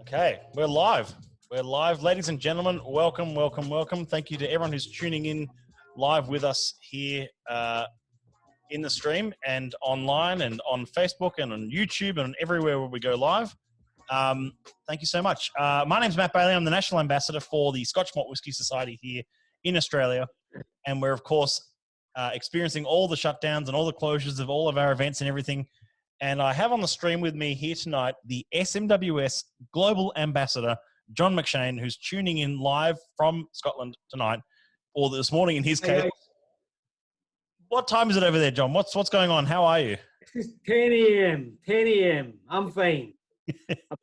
Okay, we're live. We're live. Ladies and gentlemen, welcome, welcome, welcome. Thank you to everyone who's tuning in live with us here in the stream and online and on Facebook and on YouTube and everywhere where we go live. Thank you so much. My name's Matt Bailey. I'm the National Ambassador for the Scotch Malt Whisky Society here in Australia. And we're, of course, experiencing all the shutdowns and all the closures of all of our events and everything. And I have on the stream with me here tonight the SMWS Global Ambassador, John McCheyne, who's tuning in live from Scotland tonight, or this morning in his case. Hey. What time is it over there, John? What's going on? How are you? It's 10 a.m. 10 a.m. I'm fine.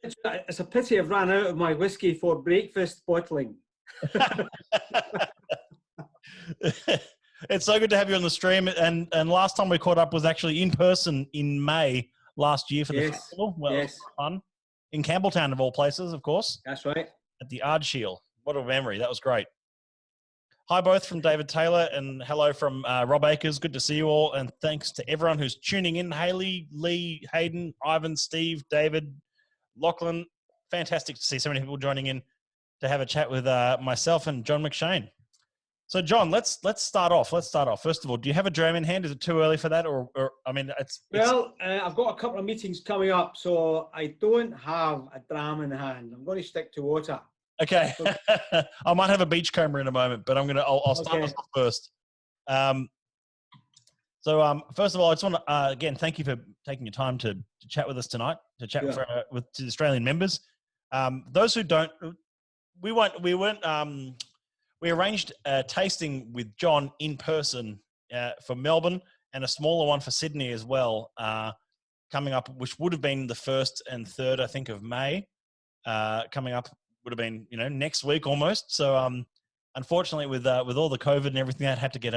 It's a pity I've ran out of my whiskey for breakfast bottling. It's so good to have you on the stream. And last time we caught up was actually in person in May last year for the festival. Well, it was fun. In Campbelltown, of all places, of course. That's right. At the Ardshiel. What a memory. That was great. Hi, both from David Taylor and hello from Rob Akers. Good to see you all. And thanks to everyone who's tuning in. Haley, Lee, Hayden, Ivan, Steve, David, Lachlan. Fantastic to see so many people joining in to have a chat with myself and John McCheyne. So, John, let's start off. First of all, do you have a dram in hand? Is it too early for that? Or I mean, Well, I've got a couple of meetings coming up, so I don't have a dram in hand. I'm going to stick to water. Okay. I might have a beachcomber in a moment, but I'll start this off first. So, first of all, I just want to, again, thank you for taking your time to chat with us tonight, to chat with the Australian members. Those who don't, we arranged a tasting with John in person for Melbourne and a smaller one for Sydney as well, coming up, which would have been the 1st and 3rd, I think, of May. Coming up would have been, next week almost. So, unfortunately, with all the COVID and everything, that had to get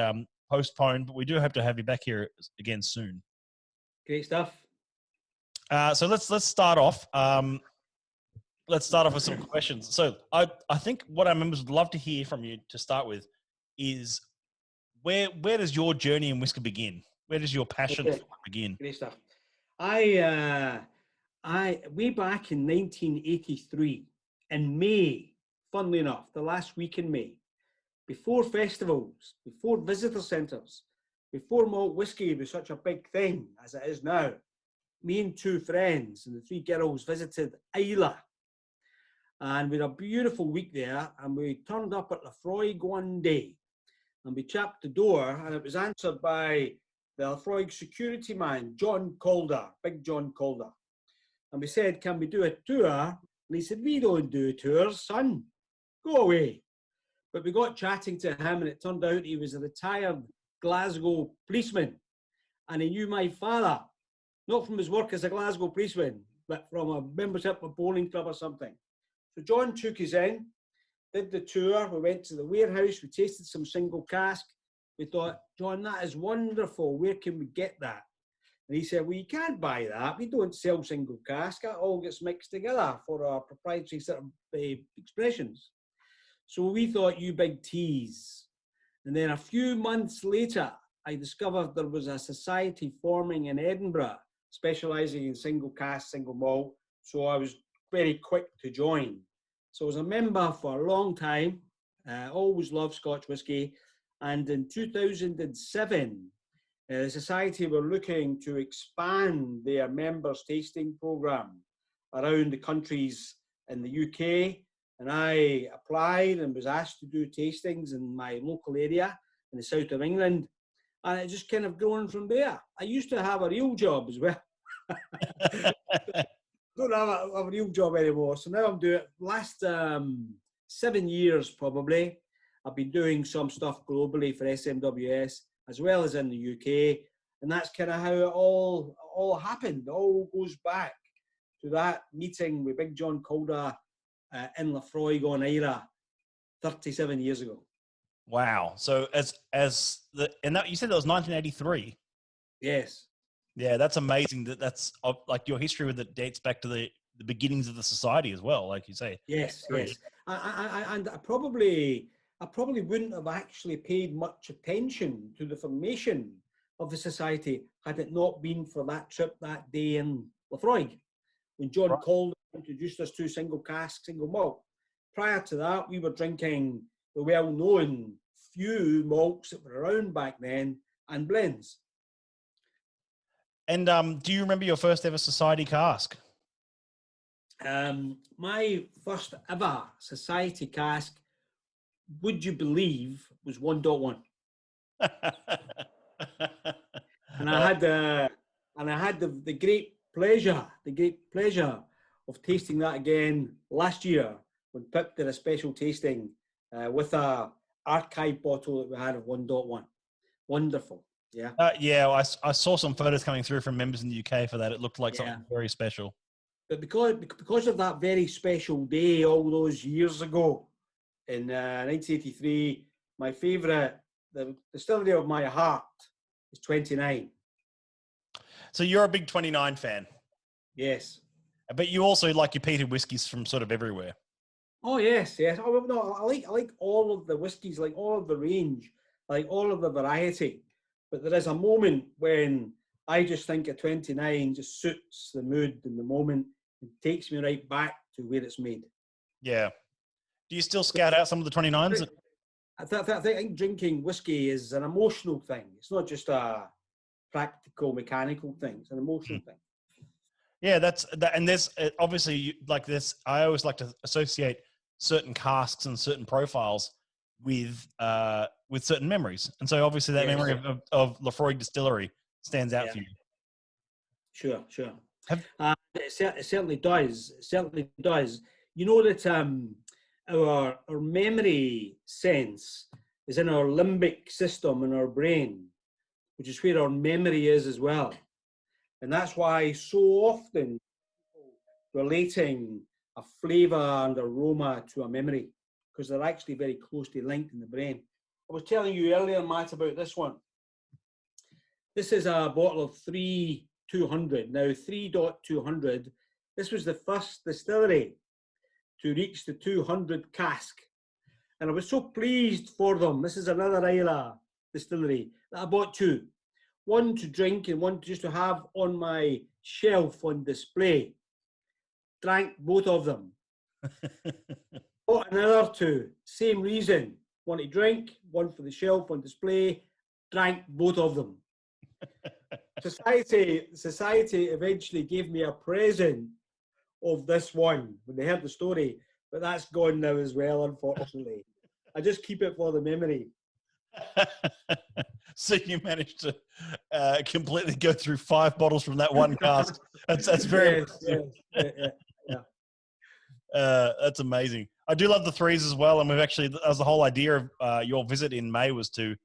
postponed. But we do hope to have you back here again soon. Great stuff. So let's start off. Let's start off with some questions. So I think what our members would love to hear from you to start with is where does your journey in whiskey begin? Where does your passion begin? Great stuff. I way back in 1983 in May, funnily enough, the last week in May, before festivals, before visitor centres, before malt whisky was such a big thing as it is now, me and two friends and the three girls visited Islay. And we had a beautiful week there, and we turned up at Lafroig one day, and we tapped the door, and it was answered by the Lafroig security man, John Calder, Big John Calder. And we said, can we do a tour? And he said, we don't do tours, son, go away. But we got chatting to him, and it turned out he was a retired Glasgow policeman, and he knew my father, not from his work as a Glasgow policeman, but from a membership of a bowling club or something. So John took us in, did the tour, we went to the warehouse, we tasted some single cask. We thought, John, that is wonderful, where can we get that? And he said, well, you can't buy that, we don't sell single cask, that all gets mixed together for our proprietary sort of expressions. So we thought, you big tease. And then a few months later, I discovered there was a society forming in Edinburgh, specialising in single cask, single malt, so I was very quick to join. So I was a member for a long time, always loved Scotch whisky. And in 2007, the Society were looking to expand their members tasting programme around the countries in the UK. And I applied and was asked to do tastings in my local area in the south of England. And it just kind of grown from there. I used to have a real job as well. Don't have a real job anymore. So now I'm doing, last 7 years probably, I've been doing some stuff globally for SMWS as well as in the UK. And that's kind of how it all happened. It all goes back to that meeting with Big John Calder in Lafroig on Islay 37 years ago. Wow. So you said that was 1983. Yes. Yeah, that's amazing. That's like your history with it dates back to the beginnings of the society as well, like you say. Yes, yes. And I probably wouldn't have actually paid much attention to the formation of the society had it not been for that trip that day in Lafroig. when John Right. Calder introduced us to single cask, single malt. Prior to that, we were drinking the well-known few malts that were around back then and blends. And do you remember your first ever society cask? My first ever society cask, would you believe, was 1.1. And I had the great pleasure of tasting that again last year when Pip did a special tasting with a archive bottle that we had of 1.1. Wonderful, yeah. Yeah, I saw some photos coming through from members in the UK for that. It looked like something very special. But because of that very special day all those years ago in 1983, my favourite, the distillery of my heart, is 29. So you're a big 29 fan. Yes. But you also like your peated whiskies from sort of everywhere. Oh yes. Oh well, no, I like all of the whiskies, like all of the range, like all of the variety. But there is a moment when I just think a 29 just suits the mood and the moment and takes me right back to where it's made. Yeah. Do you still scout out some of the 29s? I think drinking whiskey is an emotional thing. It's not just a practical, mechanical thing. It's an emotional thing. Yeah, that's that. And there's obviously like this. I always like to associate certain casks and certain profiles with certain memories. And so obviously that memory of Lefroy Distillery stands out for you. Sure. It certainly does. It certainly does. You know that our memory sense is in our limbic system in our brain, which is where our memory is as well. And that's why so often people relating a flavour and aroma to a memory, because they're actually very closely linked in the brain. I was telling you earlier, Matt, about this one. This is a bottle of 3.200. Now, 3.200, this was the first distillery to reach the 200 cask. And I was so pleased for them. This is another Islay distillery that I bought two. One to drink and one just to have on my shelf on display. Drank both of them. Bought another two, same reason. One to drink, one for the shelf on display. Drank both of them. Society eventually gave me a present of this one when they heard the story, but that's gone now as well, unfortunately. I just keep it for the memory. So you managed to completely go through 5 bottles from that one cask. That's very impressive. Yeah. That's amazing. I do love the 3s as well, and we've actually, that was the whole idea of your visit in May was to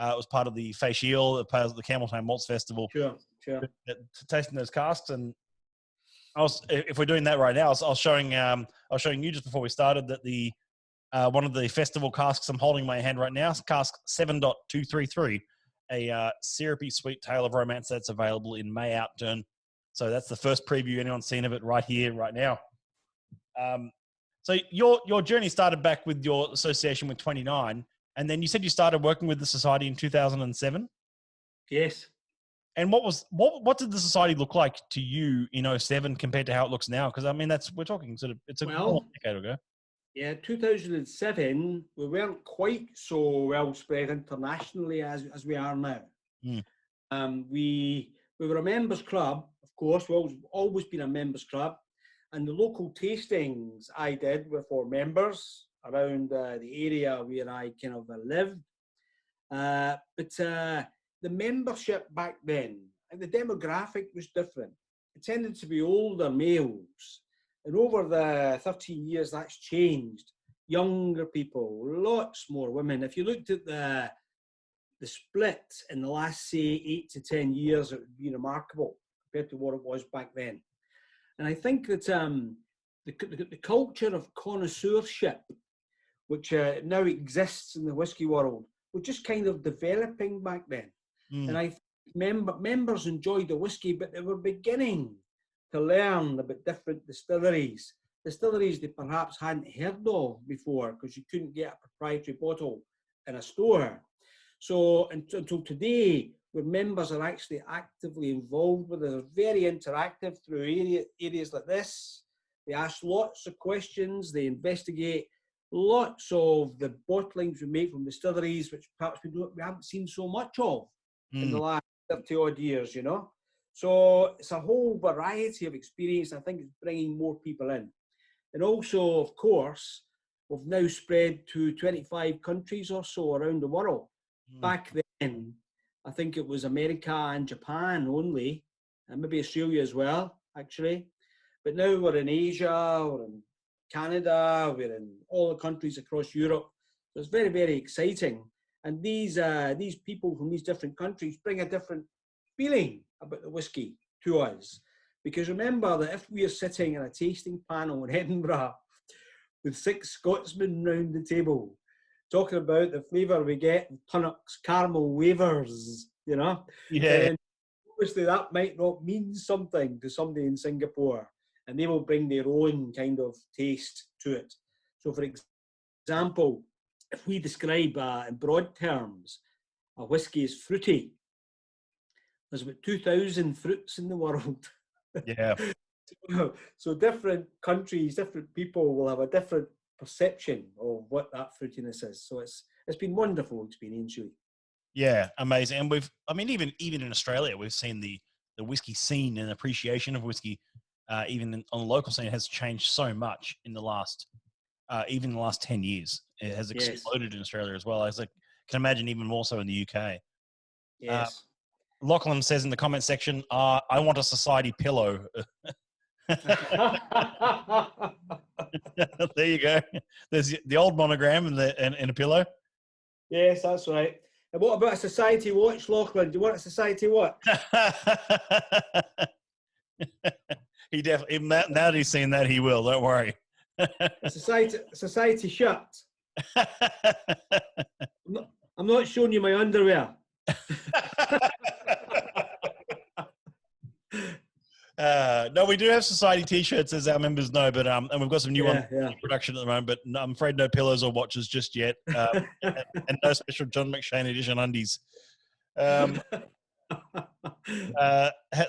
it was part of the facial, part of the Campbelltown Malts Festival. Sure. Tasting those casks, and if we're doing that right now, I was showing you just before we started that the one of the festival casks I'm holding in my hand right now is cask 7.233, a syrupy sweet tale of romance that's available in May outturn. So that's the first preview anyone's seen of it right here, right now. So your journey started back with your association with 29, and then you said you started working with the society in 2007. Yes. And what did the society look like to you in 07 compared to how it looks now? Because I mean, we're talking sort of, it's a decade ago. Yeah, 2007, we weren't quite so well spread internationally as we are now. We were a members club, of course. We've always been a members club, and the local tastings I did were for members around the area where I kind of lived. But the membership back then, and the demographic was different. It tended to be older males. And over the 13 years, that's changed. Younger people, lots more women. If you looked at the split in the last, say, 8 to 10 years, it would be remarkable compared to what it was back then. And I think that the culture of connoisseurship, which now exists in the whisky world, was just kind of developing back then. And I think members enjoyed the whisky, but they were beginning to learn about different distilleries they perhaps hadn't heard of before, because you couldn't get a proprietary bottle in a store. So until today, where members are actually actively involved with it. They're very interactive through areas like this. They ask lots of questions. They investigate lots of the bottlings we make from distilleries, which perhaps we haven't seen so much of in the last 30 odd years, you know. So it's a whole variety of experience. I think it's bringing more people in. And also, of course, we've now spread to 25 countries or so around the world. Back then, I think it was America and Japan only, and maybe Australia as well, actually. But now we're in Asia, we're in Canada, we're in all the countries across Europe. So it's very, very exciting. And these people from these different countries bring a different feeling about the whiskey to us. Because remember that if we are sitting in a tasting panel in Edinburgh with 6 Scotsmen round the table, talking about the flavour we get in Tunnocks caramel wafers, you know, then obviously that might not mean something to somebody in Singapore, and they will bring their own kind of taste to it. So, for example, if we describe in broad terms, a whiskey is fruity, there's about 2,000 fruits in the world. Yeah. So different countries, different people will have a different perception of what that fruitiness is. So it's been wonderful experience, really. Yeah, amazing. And even in Australia, we've seen the whiskey scene and appreciation of whiskey, even on the local scene, has changed so much in the last, even in the last 10 years. It has exploded in Australia as well. I can imagine even more so in the UK. Yes. Lachlan says in the comment section, I want a society pillow. There you go. There's the old monogram and a pillow. Yes, that's right. And what about a society watch, Lachlan? Do you want a society watch? He definitely, now that he's seen that, he will. Don't worry. A society shirt. I'm not showing you my underwear. No, we do have society t-shirts, as our members know, but and we've got some new ones in production at the moment, but I'm afraid no pillows or watches just yet, and no special John McCheyne edition undies.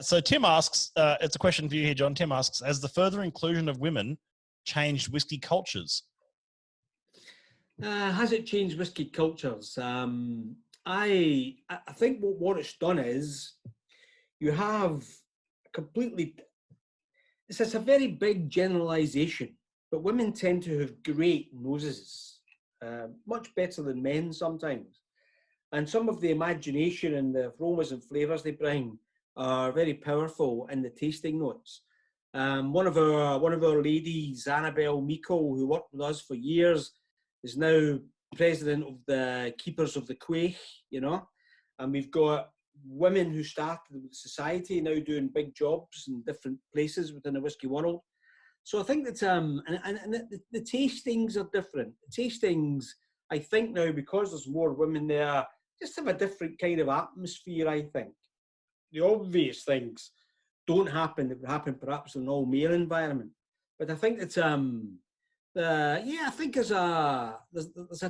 So Tim asks, it's a question for you here, John. Tim asks, has the further inclusion of women changed whiskey cultures? Has it changed whiskey cultures? I think what it's done is you have completely, it's a very big generalization, but women tend to have great noses, much better than men sometimes. And some of the imagination and the aromas and flavours they bring are very powerful in the tasting notes. One of our ladies, Annabelle Meikle, who worked with us for years, is now president of the Keepers of the Quaich, you know, and we've got women who started with society now doing big jobs in different places within the whiskey world. So I think that the tastings are different. The tastings, I think now, because there's more women there, just have a different kind of atmosphere, I think. The obvious things don't happen that would happen perhaps in an all-male environment. But I think that, I think there's a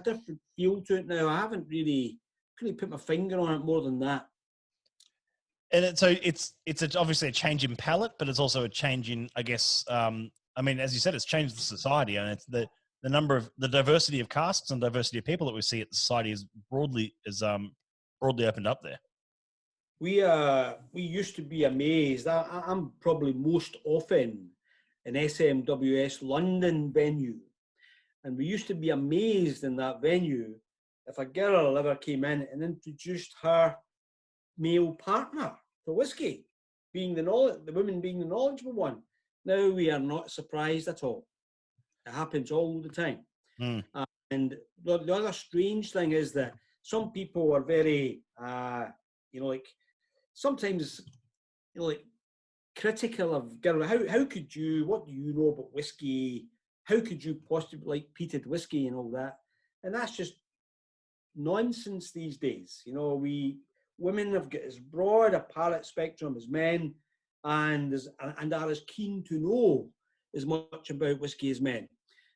different feel to it now. I haven't really put my finger on it more than that. And it's obviously a change in palate, but it's also a change in, I guess, I mean, as you said, it's changed the society, and it's the diversity of casks and diversity of people that we see at the society is broadly opened up there. We used to be amazed. I'm probably most often in SMWS London venue, and we used to be amazed in that venue if a girl ever came in and introduced her male partner to whiskey, the woman being the knowledgeable one. Now we are not surprised at all. It happens all the time. And the other strange thing is that some people are very, sometimes, critical of girls. How could you? What do you know about whiskey? How could you possibly like peated whiskey and all that? And that's just nonsense these days. You know, women have got as broad a palate spectrum as men, and are as keen to know as much about whiskey as men.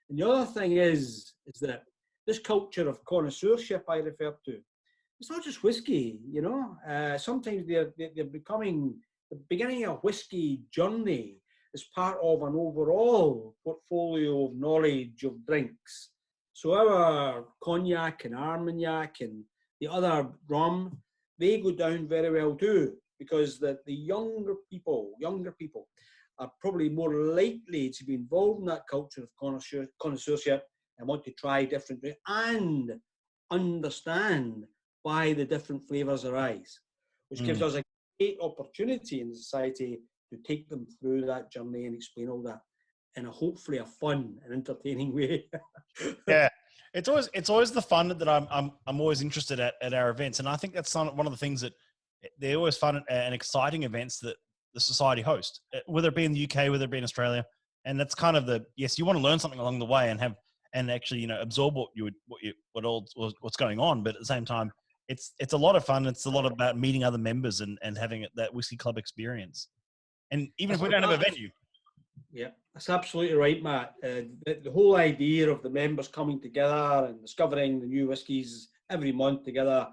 And the other thing is that this culture of connoisseurship I refer to, it's not just whiskey, you know. Sometimes they're becoming the beginning of Whisky Journey as part of an overall portfolio of knowledge of drinks. So our cognac and Armagnac and the other rum, they go down very well too, because the younger people are probably more likely to be involved in that culture of connoisseurship and want to try different and understand why the different flavours arise, which gives us a great opportunity in society to take them through that journey and explain all that in a hopefully a fun and entertaining way. Yeah, it's always the fun that I'm always interested at our events, and I think that's one of the things that they're always fun and exciting events that the society hosts, whether it be in the UK, whether it be in Australia, and that's kind of you want to learn something along the way and actually absorb what's going on, but at the same time it's a lot of fun. It's a lot about meeting other members and having that whiskey club experience, and even if we don't have a venue. Yeah, that's absolutely right, Matt. The whole idea of the members coming together and discovering the new whiskies every month together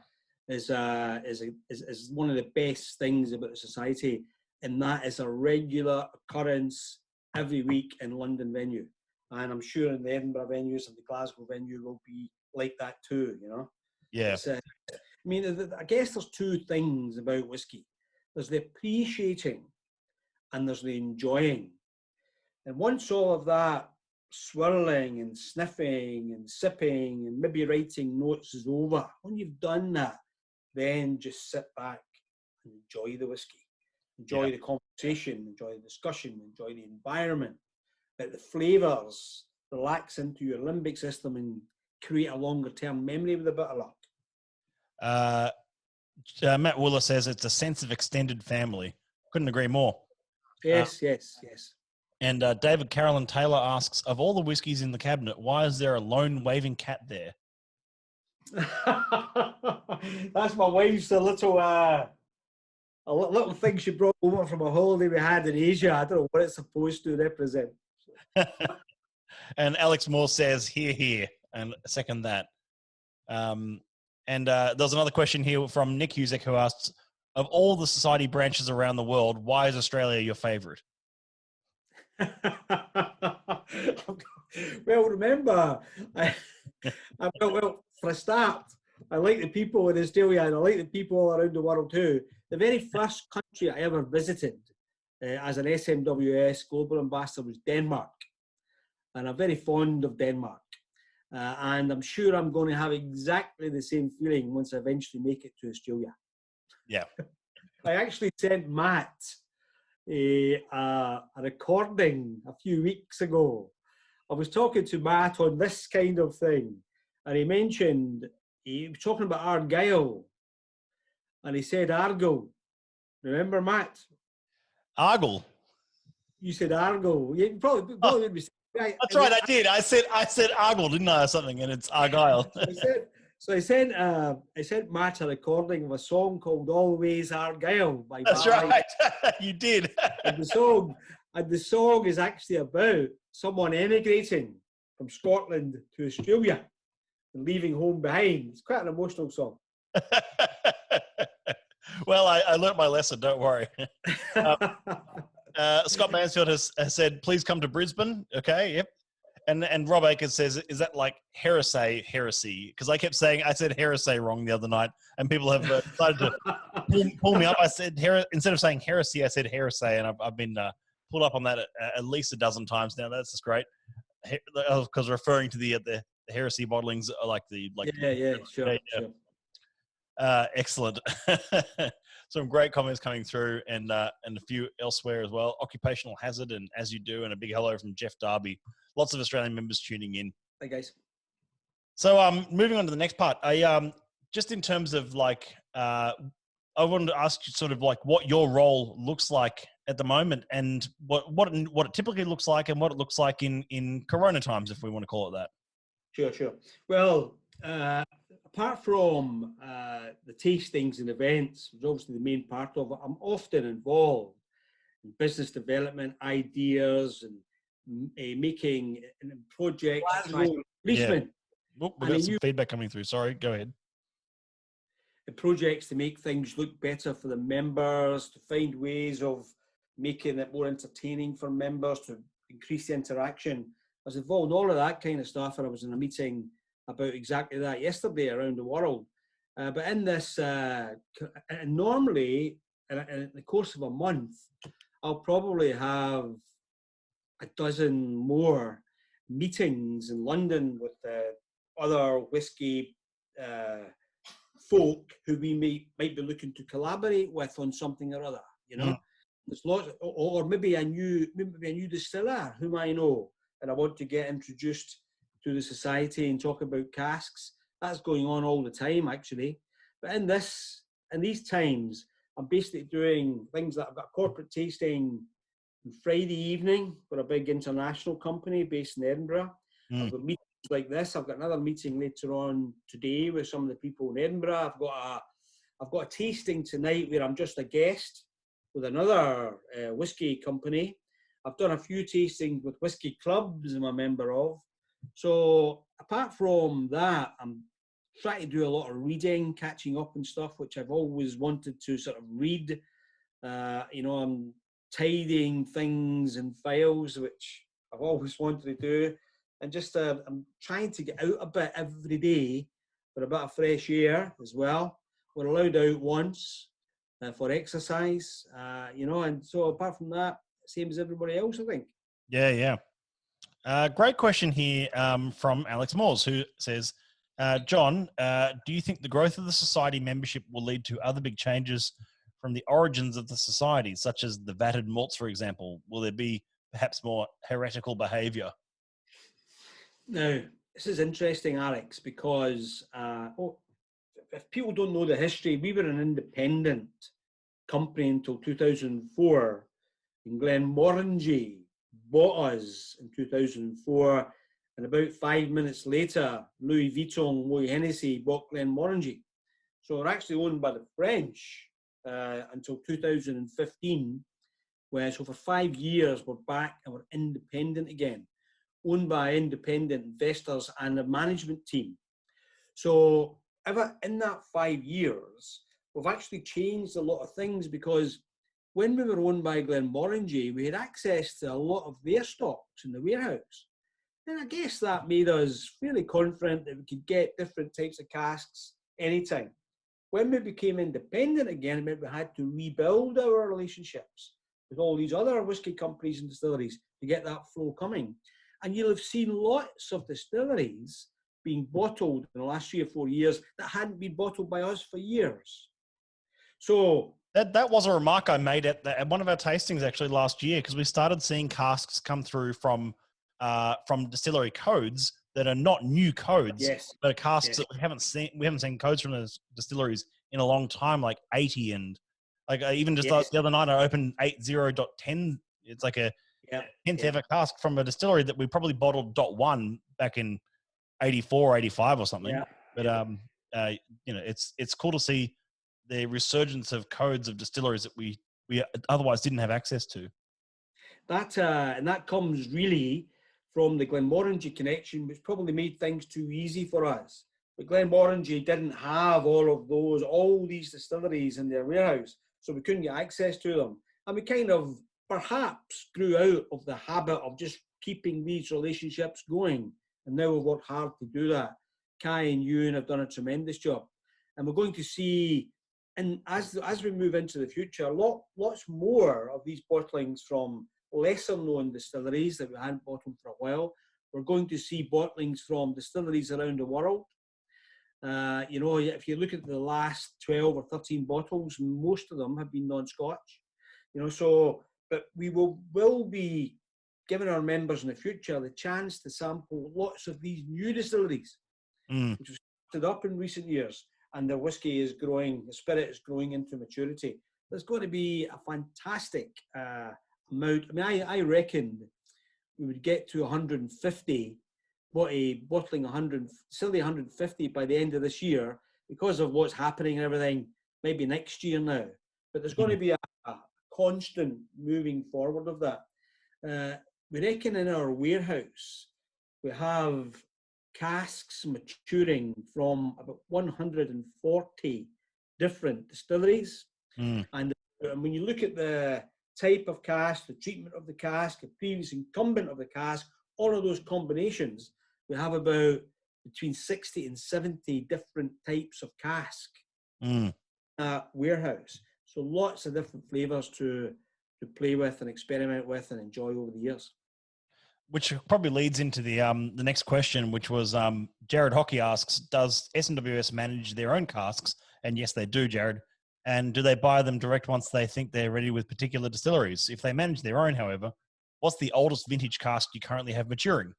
is one of the best things about the society, and that is a regular occurrence every week in London venue, and I'm sure in the Edinburgh venues and the Glasgow venue will be like that too. Yeah. I mean, I guess there's two things about whiskey. There's the appreciating, and there's the enjoying. And once all of that swirling and sniffing and sipping and maybe writing notes is over, when you've done that, then just sit back and enjoy the whiskey, enjoy the conversation, enjoy the discussion, enjoy the environment, let the flavours relax into your limbic system and create a longer term memory with a bit of luck. Matt Wooler says it's a sense of extended family. Couldn't agree more. Yes. And David Carolyn Taylor asks, of all the whiskies in the cabinet, why is there a lone waving cat there? That's my wife's a little thing she brought over from a holiday we had in Asia. I don't know what it's supposed to represent. And Alex Moore says, here, and second that. And there's another question here from Nick Husek who asks, of all the society branches around the world, why is Australia your favourite? Well, remember, for a start, I like the people in Australia and I like the people all around the world too. The very first country I ever visited as an SMWS Global Ambassador was Denmark. And I'm very fond of Denmark. And I'm sure I'm going to have exactly the same feeling once I eventually make it to Australia. Yeah. I actually sent Matt a recording a few weeks ago. I was talking to Matt on this kind of thing, and he was talking about Argyll, and he said Argyll. Remember, Matt? Argyll. You said Argyll. You probably would be. Right. That's right. I did. I said Argyll, didn't I, or something? And it's Argyle. So I sent Matt a recording of a song called "Always Argyll" by. That's right. You did. And the song is actually about someone emigrating from Scotland to Australia and leaving home behind. It's quite an emotional song. Well, I learnt my lesson. Don't worry. Scott Mansfield has said, please come to Brisbane. Okay, yep. And Rob Akers says, is that like heresy? Because I said heresy wrong the other night, and people have decided to pull me up. I said, instead of saying heresy, I said heresy, and I've been pulled up on that at least a dozen times now. That's just great. Because referring to the heresy bottlings are like sure. Excellent. Some great comments coming through, and a few elsewhere as well. Occupational hazard, and as you do, and a big hello from Jeff Darby. Lots of Australian members tuning in. Hey guys. So moving on to the next part. Just in terms of I wanted to ask you sort of like what your role looks like at the moment, and what it typically looks like, and what it looks like in Corona times, if we want to call it that. Sure. Well, apart from the tastings and events, which is obviously the main part of it, I'm often involved in business development, ideas, and making projects. Yeah. We've got some feedback coming through. Sorry, go ahead. projects to make things look better for the members, to find ways of making it more entertaining for members, to increase the interaction. I was involved in all of that kind of stuff, and I was in a meeting about exactly that yesterday around the world. But in this, normally, in the course of a month, I'll probably have a dozen more meetings in London with other whiskey folk who we might be looking to collaborate with on something or other. You know, there's lots, or maybe a new distiller whom I know and I want to get introduced to the society and talk about casks. That's going on all the time, actually. But in these times, I'm basically doing things that I've got a corporate tasting on Friday evening for a big international company based in Edinburgh. I've got meetings like this. I've got another meeting later on today with some of the people in Edinburgh. I've got a tasting tonight where I'm just a guest with another whiskey company. I've done a few tastings with whiskey clubs I'm a member of. So apart from that, I'm trying to do a lot of reading, catching up and stuff, which I've always wanted to sort of read. You know, I'm tidying things and files, which I've always wanted to do. And just I'm trying to get out a bit every day for a bit of fresh air as well. We're allowed out once for exercise, you know, and so apart from that, same as everybody else, I think. Yeah. Great question here from Alex Moores, who says, John, do you think the growth of the society membership will lead to other big changes from the origins of the society, such as the vatted malts, for example? Will there be perhaps more heretical behaviour? Now, this is interesting, Alex, because if people don't know the history, we were an independent company until 2004. And Glenmorangie bought us in 2004, and about 5 minutes later, Louis Vuitton, Moët Hennessy bought Glenmorangie. So we're actually owned by the French until 2015, where so for 5 years we're back and we're independent again, owned by independent investors and a management team. So in that 5 years, we've actually changed a lot of things, because when we were owned by Glenmorangie, we had access to a lot of their stocks in the warehouse. And I guess that made us fairly confident that we could get different types of casks anytime. When we became independent again, it meant we had to rebuild our relationships with all these other whiskey companies and distilleries to get that flow coming. And you'll have seen lots of distilleries being bottled in the last 3 or 4 years that hadn't been bottled by us for years. So that was a remark I made at one of our tastings actually last year, because we started seeing casks come through from distillery codes that are not new codes, yes, but are casks yes. that we haven't seen codes from those distilleries in a long time, like 80 and like even just Yes. the other night I opened 80.10. It's like a 10th ever cask from a distillery that we probably bottled .1 back in 84, 85 or something. But you know, it's cool to see the resurgence of codes of distilleries that we otherwise didn't have access to. And that comes really from the Glenmorangie connection, which probably made things too easy for us. But Glenmorangie didn't have all these distilleries in their warehouse, so we couldn't get access to them. And we kind of perhaps grew out of the habit of just keeping these relationships going. And now we've worked hard to do that. Kai and Ewan have done a tremendous job. And we're going to see, and as we move into the future, lots more of these bottlings from lesser known distilleries that we hadn't bottled for a while. We're going to see bottlings from distilleries around the world. You know, if you look at the last 12 or 13 bottles, most of them have been non-Scotch. You know, so, but we will be giving our members in the future the chance to sample lots of these new distilleries, which have started up in recent years, and the whiskey is growing, the spirit is growing into maturity. There's going to be a fantastic amount. I mean, I reckoned we would get to 150, bottling 150 by the end of this year, because of what's happening and everything, maybe next year now. But there's going to be a constant moving forward of that. We reckon in our warehouse, we have casks maturing from about 140 different distilleries. Mm. And when you look at the type of cask, the treatment of the cask, the previous incumbent of the cask, all of those combinations, we have about between 60 and 70 different types of cask warehouse. So lots of different flavours to play with and experiment with and enjoy over the years. Which probably leads into the next question, which was Jared Hockey asks, does SMWS manage their own casks? And yes, they do, Jared. And do they buy them direct once they think they're ready with particular distilleries? If they manage their own, however, what's the oldest vintage cask you currently have maturing?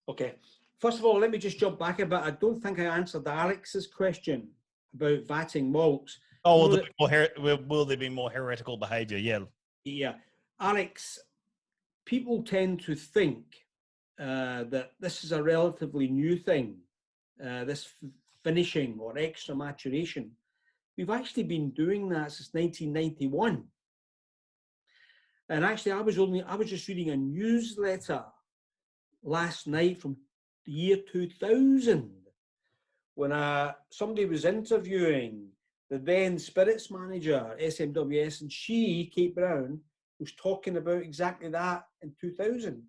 Okay. First of all, let me just jump back a bit. I don't think I answered Alex's question about vatting malts. Oh, will there be more heretical behaviour? Yeah. Yeah. Alex, people tend to think that this is a relatively new thing, this finishing or extra maturation. We've actually been doing that since 1991. And actually, I was just reading a newsletter last night from the year 2000 when somebody was interviewing the then spirits manager, SMWS, and she, Kate Brown, was talking about exactly that in 2000.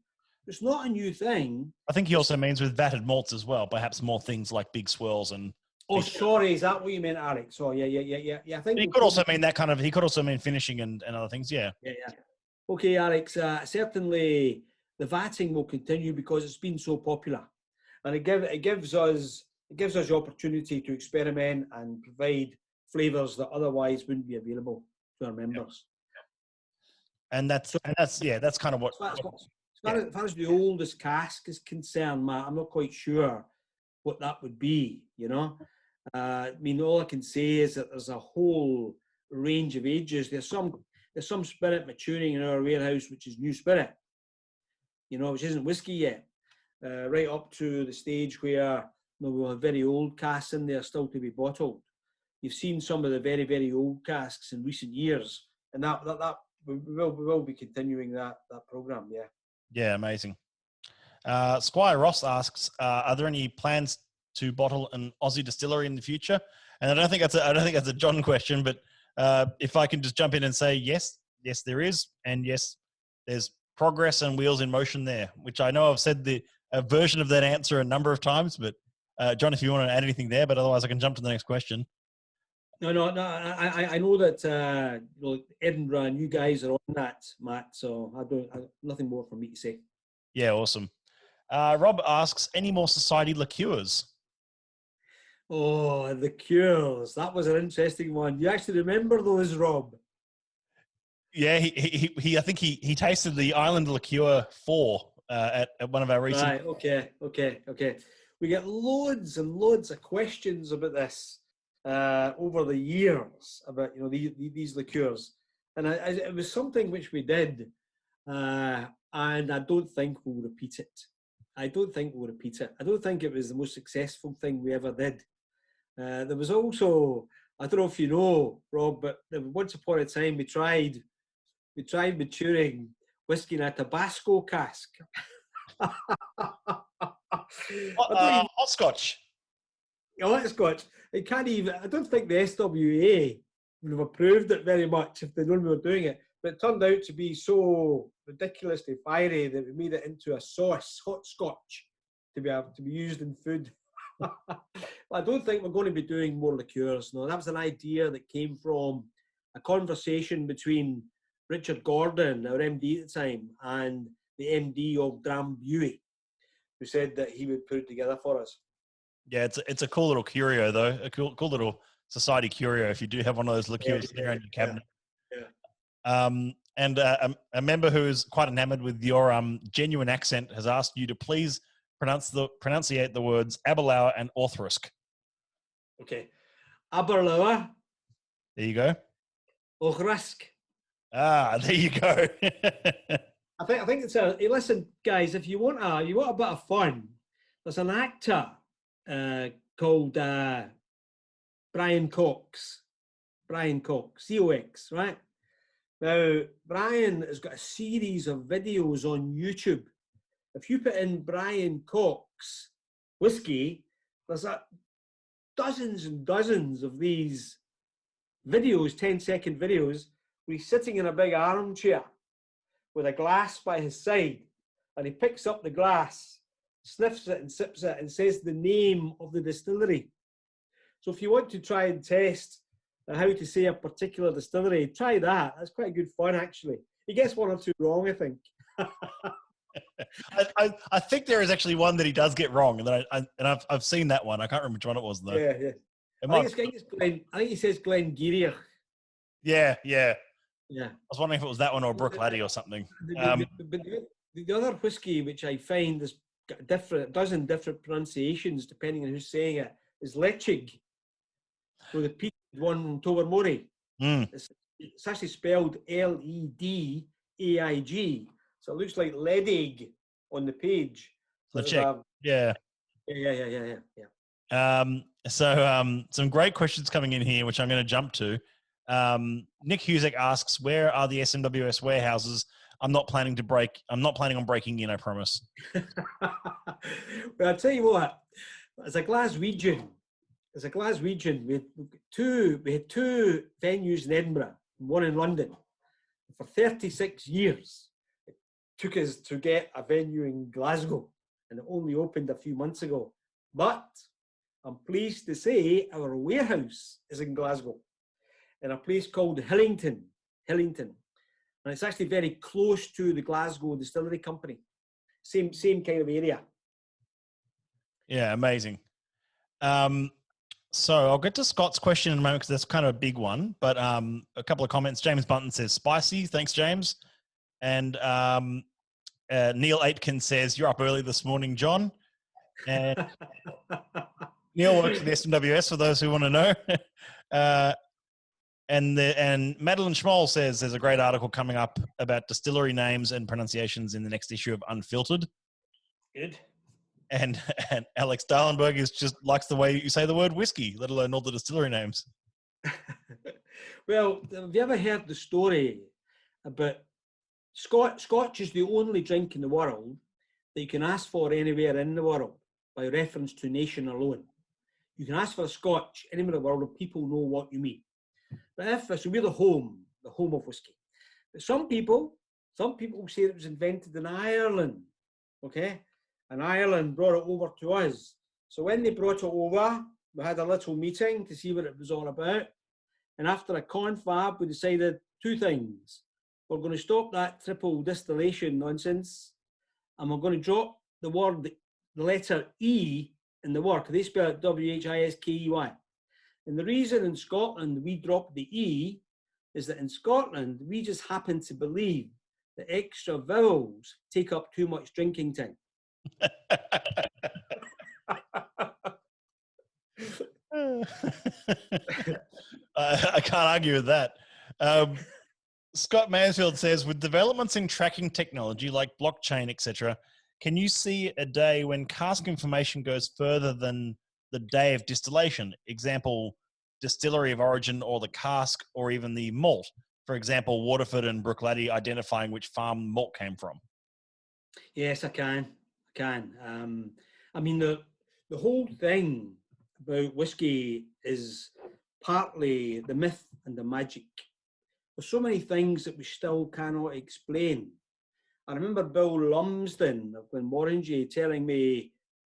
It's not a new thing. I think he also means with vatted malts as well, perhaps more things like big swirls and... Oh, sorry, is that what you meant, Alex? Oh, yeah. I think he could also mean that kind of, he could also mean finishing and other things, yeah. Yeah. Okay, Alex, certainly the vatting will continue because it's been so popular. And it gives us the opportunity to experiment and provide flavours that otherwise wouldn't be available to our members. And that's kind of what... As far as the oldest cask is concerned, Matt, I'm not quite sure what that would be, you know. I mean, all I can say is that there's a whole range of ages. There's some spirit maturing in our warehouse, which is new spirit, you know, which isn't whiskey yet, right up to the stage where we'll have very old casks in there still to be bottled. You've seen some of the very, very old casks in recent years, and that we will be continuing that program. Yeah. Yeah, amazing. Squire Ross asks, are there any plans to bottle an Aussie distillery in the future? And I don't think that's a John question, but if I can just jump in and say yes, there is, and yes, there's progress and wheels in motion there. Which I know I've said a version of that answer a number of times, but John, if you want to add anything there, but otherwise I can jump to the next question. No. I know that Edinburgh and you guys are on that, Matt. So nothing more for me to say. Yeah, awesome. Rob asks, any more society liqueurs? Oh, the cures. That was an interesting one. You actually remember those, Rob? Yeah, I think he tasted the Island Liqueur 4 at one of our recent... Right, okay. We get loads and loads of questions about this over the years, about, you know, these liqueurs. And it was something which we did, and I don't think we'll repeat it. I don't think it was the most successful thing we ever did. There was also, I don't know if you know, Rob, but once upon a time we tried maturing whiskey in a Tabasco cask. Hot Scotch. Hot Scotch. I don't think the SWA would have approved it very much if they'd known we were doing it. But it turned out to be so ridiculously fiery that we made it into a sauce, hot Scotch, to be used in food. I don't think we're going to be doing more liqueurs. No, that was an idea that came from a conversation between Richard Gordon, our MD at the time, and the MD of Drambuie, who said that he would put it together for us. Yeah, it's a cool little curio though, a cool little society curio. If you do have one of those liqueurs there in your cabinet. Yeah. And a member who is quite enamored with your genuine accent has asked you to please pronunciate the words Aberlour and Orthrisk. Okay, Aberlour. There you go. Orthrisk. Ah, there you go. I think it's hey, listen, guys, if you want a bit of fun, there's an actor called Brian Cox. Brian Cox, COX, right? Now, Brian has got a series of videos on YouTube. If you put in Brian Cox whiskey, there's dozens and dozens of these videos, 10-second videos, where he's sitting in a big armchair with a glass by his side, and he picks up the glass, sniffs it and sips it, and says the name of the distillery. So if you want to try and test how to say a particular distillery, try that. That's quite good fun, actually. He gets one or two wrong, I think. I think there is actually one that he does get wrong, and I've seen that one. I can't remember which one it was though. Yeah, yeah. I think he says Glengarry. Yeah. Yeah. I was wondering if it was that one or Brooklady or something. The other whiskey, which I find has got a dozen different pronunciations depending on who's saying it, is Lechig. So the peated one from Tobermory. It's actually spelled Ledaig. So it looks like Ledig on the page. Lechig. Yeah. So some great questions coming in here, which I'm going to jump to. Nick Husick asks, where are the SMWS warehouses? I'm not planning on breaking in, I promise. Well, I'll tell you what, as a Glaswegian, we had two venues in Edinburgh and one in London. For 36 years, it took us to get a venue in Glasgow, and it only opened a few months ago. But I'm pleased to say our warehouse is in Glasgow, in a place called Hillington. And it's actually very close to the Glasgow Distillery Company. Same kind of area. Yeah, amazing. So I'll get to Scott's question in a moment because that's kind of a big one. But a couple of comments. James Bunton says, spicy. Thanks, James. And Neil Aitken says, you're up early this morning, John. And Neil works at the SMWS for those who want to know. And Madeline Schmoll says there's a great article coming up about distillery names and pronunciations in the next issue of Unfiltered. Good. And Alex Darlenberg just likes the way you say the word whiskey, let alone all the distillery names. Well, have you ever heard the story about Scotch is the only drink in the world that you can ask for anywhere in the world by reference to nation alone. You can ask for a Scotch anywhere in the world and people know what you mean. But so we're the home of whiskey. But some people say it was invented in Ireland, okay? And Ireland brought it over to us. So when they brought it over, we had a little meeting to see what it was all about. And after a confab, we decided two things. We're going to stop that triple distillation nonsense, and we're going to drop the letter E in the word. They spell it Whiskey. And the reason in Scotland we dropped the E is that in Scotland, we just happen to believe that extra vowels take up too much drinking time. I can't argue with that. Scott Mansfield says, with developments in tracking technology like blockchain, etc., can you see a day when cask information goes further than the day of distillation? Example, distillery of origin or the cask or even the malt. For example, Waterford and Brooklady identifying which farm malt came from. Yes, I can. I mean, the whole thing about whiskey is partly the myth and the magic. There's so many things that we still cannot explain. I remember Bill Lumsden of Glenmorangie telling me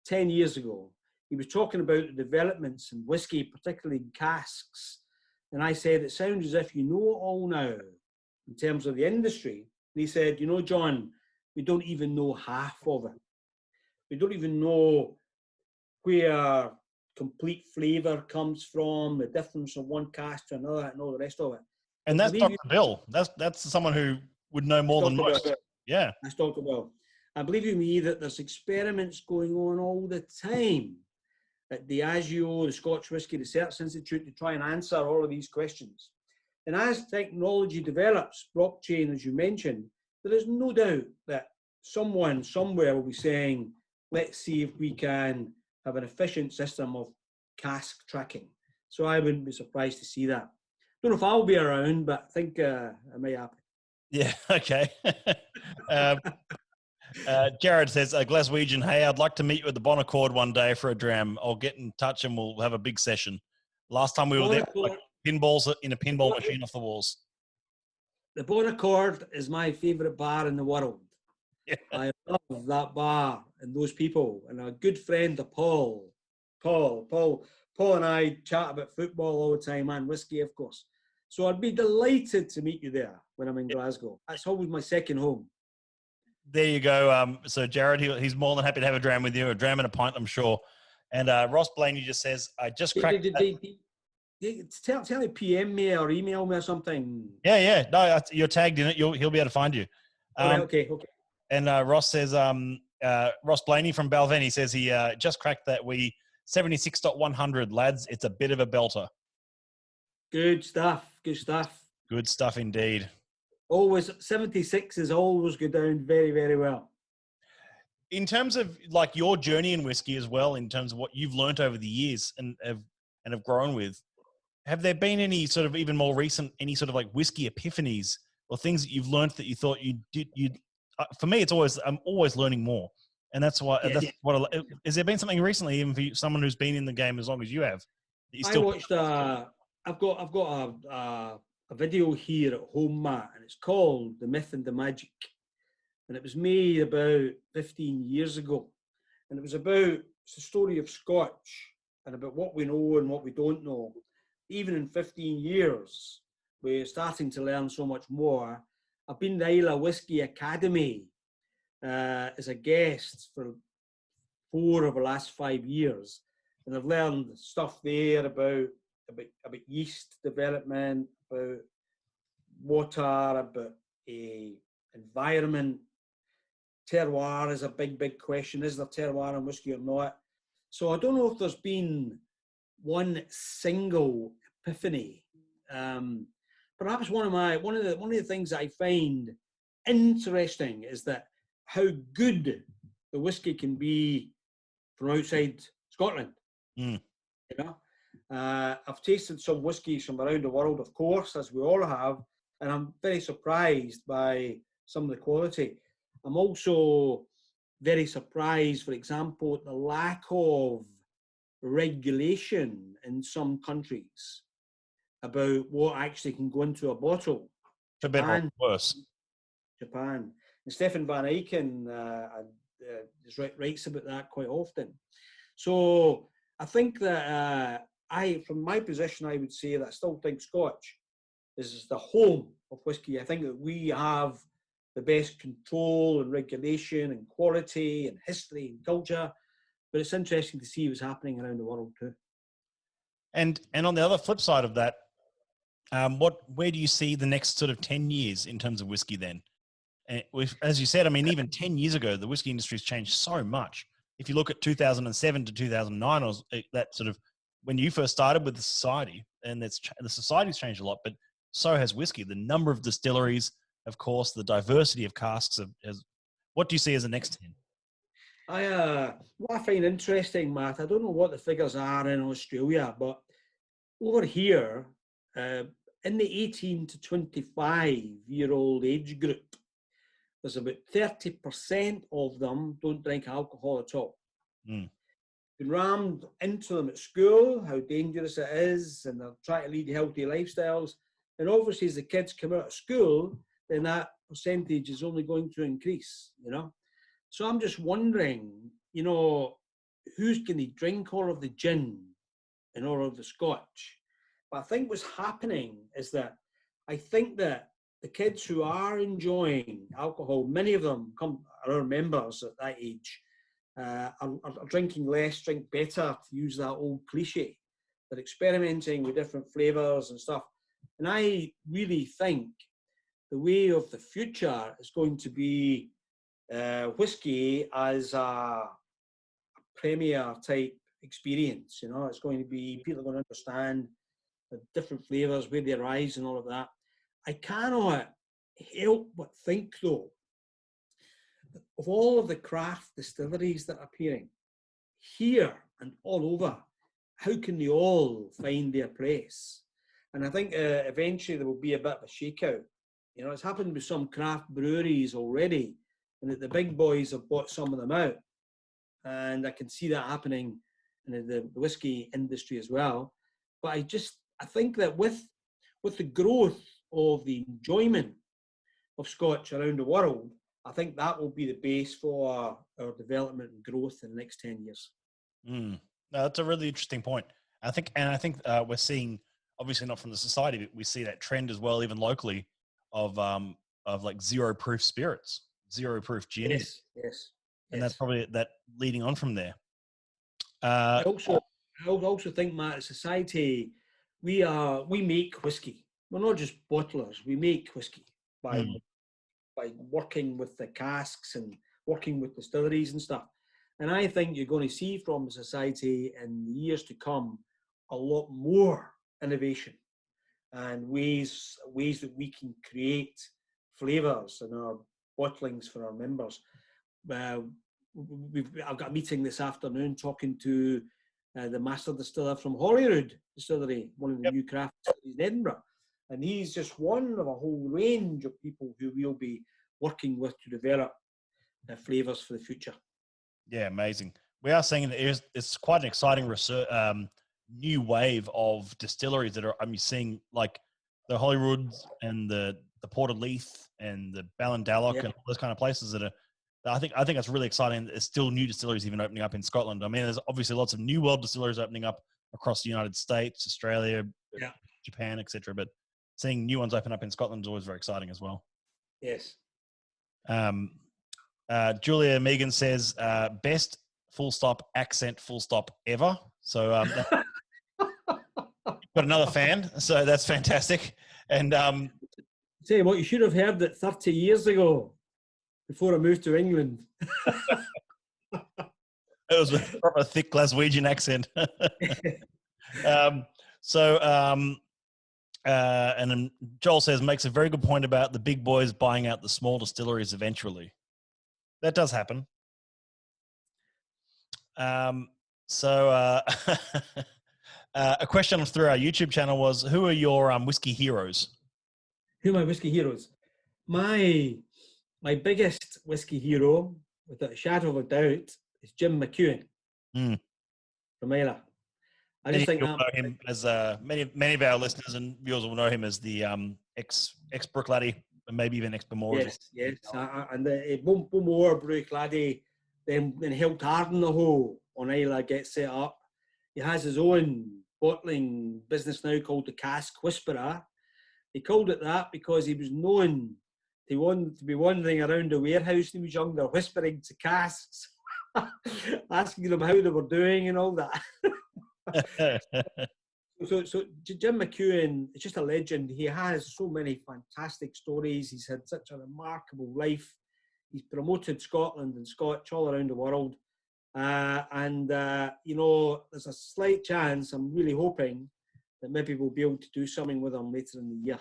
10 years ago, he was talking about the developments in whiskey, particularly in casks. And I said, it sounds as if you know it all now in terms of the industry. And he said, you know, John, we don't even know half of it. We don't even know where complete flavour comes from, the difference from one cask to another, and all the rest of it. And that's Dr. Bill. That's someone who would know more than most. Yeah. That's Dr. Bill. I believe you me that there's experiments going on all the time at Diageo, the Scotch Whisky Research Institute, to try and answer all of these questions. And as technology develops, blockchain, as you mentioned, there is no doubt that someone somewhere will be saying, let's see if we can have an efficient system of cask tracking. So I wouldn't be surprised to see that. Don't know if I'll be around, but I think it may happen. Yeah, okay. Jared says, a Glaswegian, hey, I'd like to meet you at the Bonaccord one day for a dram. I'll get in touch and we'll have a big session. Last time we were there, like pinballs in a pinball machine off the walls. The Bonaccord is my favourite bar in the world. Yeah. I love that bar and those people. And a good friend of Paul and I chat about football all the time and whiskey, of course. So I'd be delighted to meet you there when I'm in Glasgow. That's always my second home. There you go. So Jared, he's more than happy to have a dram with you, a dram and a pint, I'm sure. And Ross Blaney just says, I just cracked... Tell me PM me or email me or something. Yeah. No, you're tagged in it. He'll be able to find you. Okay. And Ross says, Ross Blaney from Balvenie says he just cracked that 76.100, lads. It's a bit of a belter. Good stuff. Good stuff indeed. Always 76 is always go down very, very well. In terms of like your journey in whiskey as well, in terms of what you've learnt over the years and have grown with, have there been any sort of even more recent, any sort of like whiskey epiphanies or things that you've learnt that you thought for me, I'm always learning more. And that's why, has there been something recently, even for someone who's been in the game as long as you have? I've got a video here at home, Matt, and it's called The Myth and the Magic. And it was made about 15 years ago. And it's the story of Scotch and about what we know and what we don't know. Even in 15 years, we're starting to learn so much more. I've been to Isla Whisky Academy as a guest for 4 of the last 5 years. And I've learned stuff there about yeast development, about water, about environment. Terroir is a big question. Is there terroir in whiskey or not? So I don't know if there's been one single epiphany. Perhaps one of the things that I find interesting is that how good the whiskey can be from outside Scotland. You know, I've tasted some whiskies from around the world, of course, as we all have, and I'm very surprised by some of the quality. I'm also very surprised, for example, at the lack of regulation in some countries about what actually can go into a bottle. For better or worse. Japan. And Stefan Van Eycken writes about that quite often. So I think that from my position, I would say that I still think Scotch is the home of whiskey. I think that we have the best control and regulation and quality and history and culture, but it's interesting to see what's happening around the world too. And on the other flip side of that, where do you see the next sort of 10 years in terms of whiskey then? And as you said, I mean, even 10 years ago, the whiskey industry has changed so much. If you look at 2007 to 2009, or that sort of when you first started with the society, and the society's changed a lot, but so has whiskey. The number of distilleries, of course, the diversity of casks. What do you see as the next 10? What I find interesting, Matt, I don't know what the figures are in Australia, but over here, in the 18 to 25-year-old age group, there's about 30% of them don't drink alcohol at all. Been rammed into them at school, how dangerous it is, and they're trying to lead healthy lifestyles. And obviously, as the kids come out of school, then that percentage is only going to increase, you know. So I'm just wondering, you know, who's going to drink all of the gin and all of the Scotch? But I think what's happening is that I think that the kids who are enjoying alcohol, many of them are our members at that age, are drinking less, drink better, to use that old cliche. They're experimenting with different flavours and stuff. And I really think the way of the future is going to be whiskey as a premier type experience. You know, it's going to be, people are going to understand the different flavours, where they arise and all of that. I cannot help but think, though, of all of the craft distilleries that are appearing here and all over, how can they all find their place? And I think eventually there will be a bit of a shakeout. You know, it's happened with some craft breweries already. and that the big boys have bought some of them out. And I can see that happening in the whiskey industry as well. But I think that with the growth of the enjoyment of Scotch around the world, I think that will be the base for our development and growth in the next 10 years. No, that's a really interesting point. I think we're seeing, obviously not from the society, but we see that trend as well, even locally, of like zero proof spirits, zero proof gin. Yes. And that's probably that leading on from there. I also think, Matt, as society, we make whiskey. We're not just bottlers. We make whiskey by working with the casks and working with distilleries and stuff. And I think you're going to see from society in the years to come a lot more innovation and ways that we can create flavours in our bottlings for our members. I've got a meeting this afternoon talking to the master distiller from Holyrood Distillery, one of the new craft distilleries in Edinburgh. And he's just one of a whole range of people who we'll be working with to develop flavours for the future. Yeah, amazing. We are seeing that it's quite an exciting research, new wave of distilleries that are, I'm seeing like the Holyrood and the Port of Leith and the Ballindalloch and all those kind of places that are, I think it's really exciting. There's still new distilleries even opening up in Scotland. I mean, there's obviously lots of new world distilleries opening up across the United States, Australia, Japan, etc. But seeing new ones open up in Scotland is always very exciting as well. Yes. Julia Megan says, best full stop accent full stop ever. So got another fan. So that's fantastic. And tell you what, you should have heard that 30 years ago before I moved to England. It was a proper thick Glaswegian accent. And then Joel says, makes a very good point about the big boys buying out the small distilleries eventually. That does happen. A question through our YouTube channel was, who are your whiskey heroes? Who are my whiskey heroes? My biggest whiskey hero, without a shadow of a doubt, is Jim McCheyne from Islay. I just think know him as many of our listeners and viewers will know him as the ex Brooklady and maybe even ex Bemore. Yes, and the Bemore Brooklady then helped harden the whole on Islay get set up. He has his own bottling business now called the Cask Whisperer. He called it that because he was known to be wandering around the warehouse when he was younger, whispering to casks, asking them how they were doing and all that. So Jim McCheyne is just a legend. He has so many fantastic stories. He's had such a remarkable life. He's promoted Scotland and Scotch all around the world. You know, there's a slight chance, I'm really hoping, that maybe we'll be able to do something with him later in the year.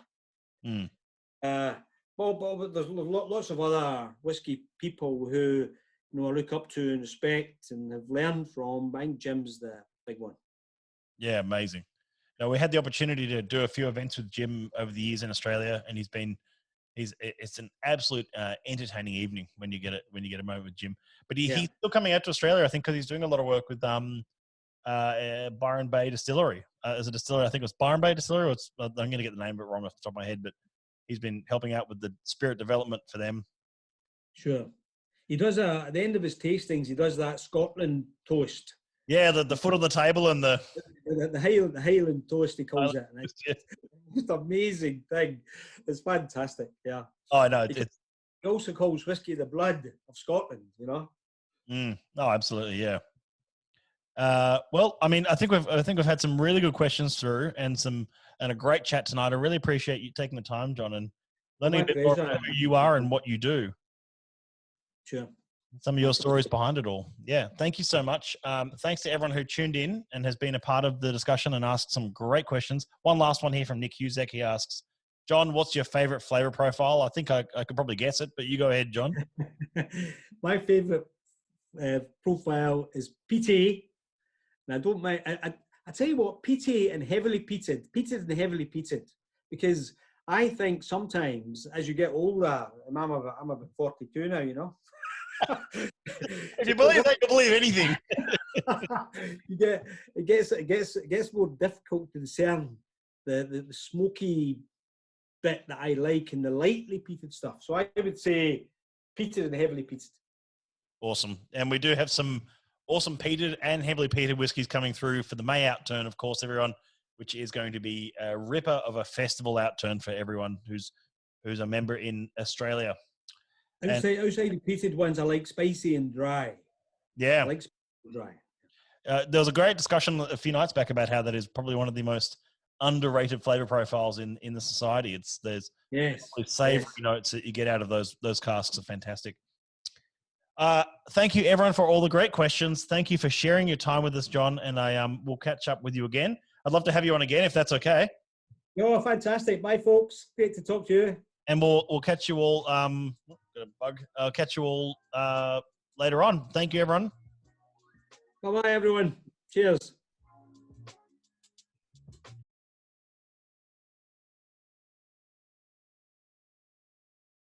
But there's lots of other whiskey people who, you know, I look up to and respect and have learned from. I think Jim's the big one. Yeah, amazing. Now, we had the opportunity to do a few events with Jim over the years in Australia, and it's an absolute entertaining evening when you get a moment with Jim. But he's still coming out to Australia, I think, because he's doing a lot of work with Byron Bay Distillery. As a distillery, I think it was Byron Bay Distillery. I'm going to get the name of it wrong off the top of my head, but he's been helping out with the spirit development for them. Sure. He does, at the end of his tastings, he does that Scotland toast. Yeah, the foot on the table and the Highland toast, he calls it. And it's just amazing thing. It's fantastic, yeah. Oh, no. He also calls whiskey the blood of Scotland, you know? Oh, absolutely, yeah. Well, I mean, I think we've had some really good questions through and a great chat tonight. I really appreciate you taking the time, John, and learning a bit more about who you are and what you do. Sure. Some of your stories behind it all. Yeah, thank you so much. Thanks to everyone who tuned in and has been a part of the discussion and asked some great questions. One last one here from Nick Huzek. He asks, John, what's your favorite flavor profile? I think I could probably guess it, but you go ahead, John. My favorite profile is peaty. And I don't mind. I tell you what, peaty and heavily peated and heavily peated, because I think sometimes as you get older, and I'm about 42 now, you know. If you believe that, you believe anything. It gets more difficult to discern the smoky bit that I like and the lightly peated stuff. So I would say peated and heavily peated. Awesome. And we do have some awesome peated and heavily peated whiskies coming through for the May outturn, of course, everyone, which is going to be a ripper of a festival outturn for everyone who's a member in Australia. Outside the peated ones, I like spicy and dry. Yeah. I like spicy and dry. There was a great discussion a few nights back about how that is probably one of the most underrated flavor profiles in the society. There's savory notes that you get out of those casks are fantastic. Thank you everyone for all the great questions. Thank you for sharing your time with us, John, and I will catch up with you again. I'd love to have you on again if that's okay. Oh, fantastic. Bye folks. Great to talk to you. And we'll catch you all I'll catch you all later on. Thank you everyone. Bye-bye everyone. Cheers.